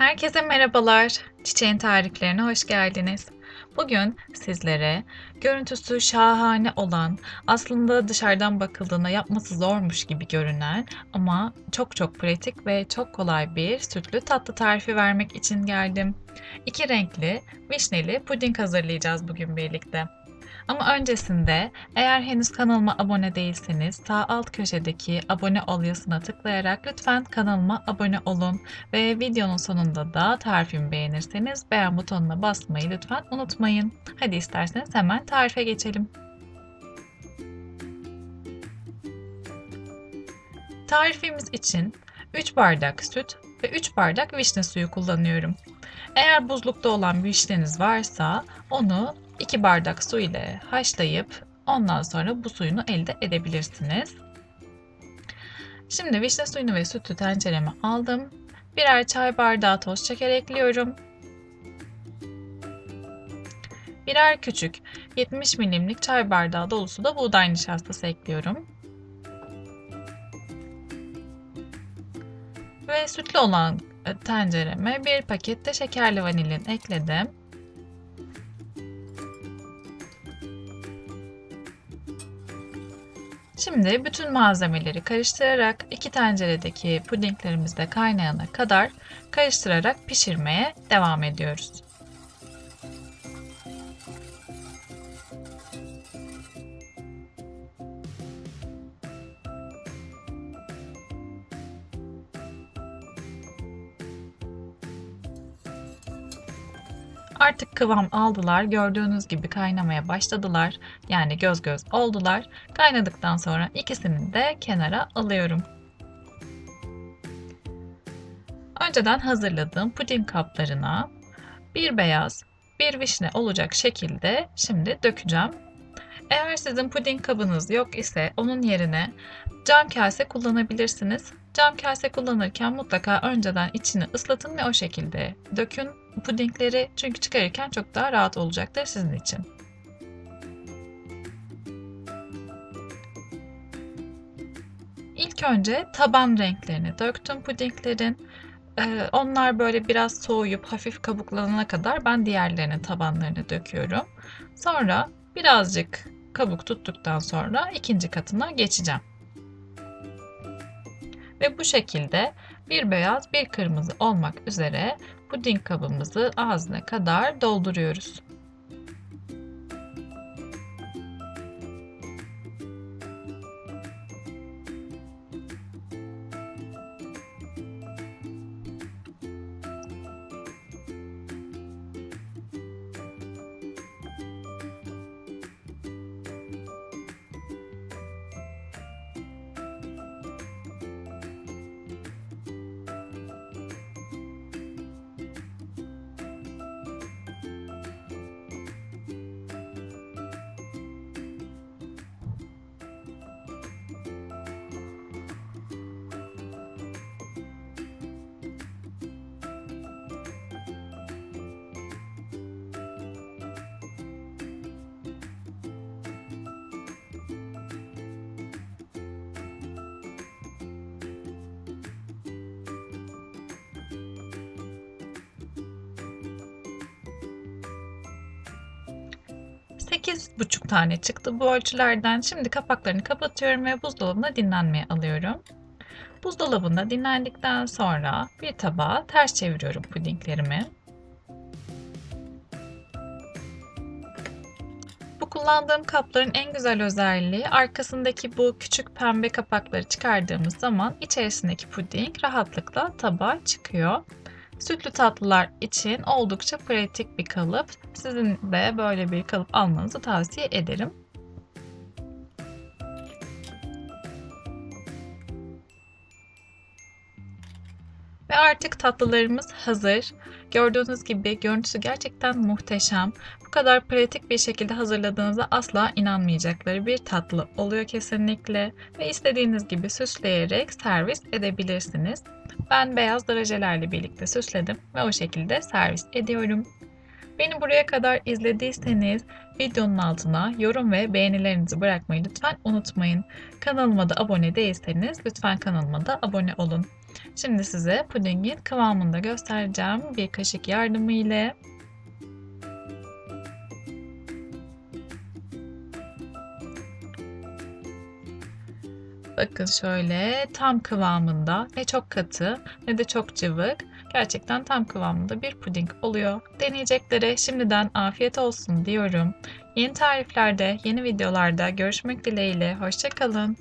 Herkese merhabalar. Çiçeğin tariflerine hoş geldiniz. Bugün sizlere görüntüsü şahane olan, aslında dışarıdan bakıldığında yapması zormuş gibi görünen ama çok pratik ve çok kolay bir sütlü tatlı tarifi vermek için geldim. İki renkli vişneli puding hazırlayacağız bugün birlikte. Ama öncesinde eğer henüz kanalıma abone değilseniz sağ alt köşedeki abone ol yazısına tıklayarak lütfen kanalıma abone olun ve videonun sonunda da tarifimi beğenirseniz beğen butonuna basmayı lütfen unutmayın. Hadi isterseniz hemen tarife geçelim. Tarifimiz için 3 bardak süt ve 3 bardak vişne suyu kullanıyorum. Eğer buzlukta olan vişneniz varsa onu 2 bardak su ile haşlayıp ondan sonra bu suyunu elde edebilirsiniz. Şimdi vişne suyunu ve sütü tencereme aldım. Birer çay bardağı toz şeker ekliyorum. Birer küçük 70 milimlik çay bardağı dolusu da buğday nişastası ekliyorum. Ve sütlü olan tencereme bir paket de şekerli vanilin ekledim. Şimdi bütün malzemeleri karıştırarak iki tenceredeki pudinglerimiz de kaynayana kadar karıştırarak pişirmeye devam ediyoruz. Artık kıvam aldılar. Gördüğünüz gibi kaynamaya başladılar. Yani göz göz oldular. Kaynadıktan sonra ikisini de kenara alıyorum. Önceden hazırladığım puding kaplarına bir beyaz, bir vişne olacak şekilde şimdi dökeceğim. Eğer sizin puding kabınız yok ise onun yerine cam kase kullanabilirsiniz. Cam kase kullanırken mutlaka önceden içini ıslatın ve o şekilde dökün pudingleri, çünkü çıkarırken çok daha rahat olacaktır sizin için. İlk önce taban renklerini döktüm pudinglerin. Onlar böyle biraz soğuyup hafif kabuklanana kadar ben diğerlerinin tabanlarını döküyorum. Sonra birazcık kabuk tuttuktan sonra ikinci katına geçeceğim. Ve bu şekilde bir beyaz bir kırmızı olmak üzere puding kabımızı ağzına kadar dolduruyoruz. Sekiz buçuk tane çıktı bu ölçülerden. Şimdi kapaklarını kapatıyorum ve buzdolabına dinlenmeye alıyorum. Buzdolabında dinlendikten sonra bir tabağa ters çeviriyorum pudinglerimi. Bu kullandığım kapların en güzel özelliği arkasındaki bu küçük pembe kapakları çıkardığımız zaman içerisindeki puding rahatlıkla tabağa çıkıyor. Sütlü tatlılar için oldukça pratik bir kalıp. Sizin de böyle bir kalıp almanızı tavsiye ederim. Ve artık tatlılarımız hazır. Gördüğünüz gibi görüntüsü gerçekten muhteşem. Bu kadar pratik bir şekilde hazırladığınıza asla inanmayacakları bir tatlı oluyor kesinlikle. Ve istediğiniz gibi süsleyerek servis edebilirsiniz. Ben beyaz drajelerle birlikte süsledim ve o şekilde servis ediyorum. Beni buraya kadar izlediyseniz videonun altına yorum ve beğenilerinizi bırakmayı lütfen unutmayın. Kanalıma da abone değilseniz lütfen kanalıma da abone olun. Şimdi size pudingin kıvamını da göstereceğim bir kaşık yardımı ile. Bakın şöyle tam kıvamında, ne çok katı ne de çok cıvık. Gerçekten tam kıvamında bir puding oluyor. Deneyeceklere şimdiden afiyet olsun diyorum. Yeni tariflerde, yeni videolarda görüşmek dileğiyle. Hoşça kalın.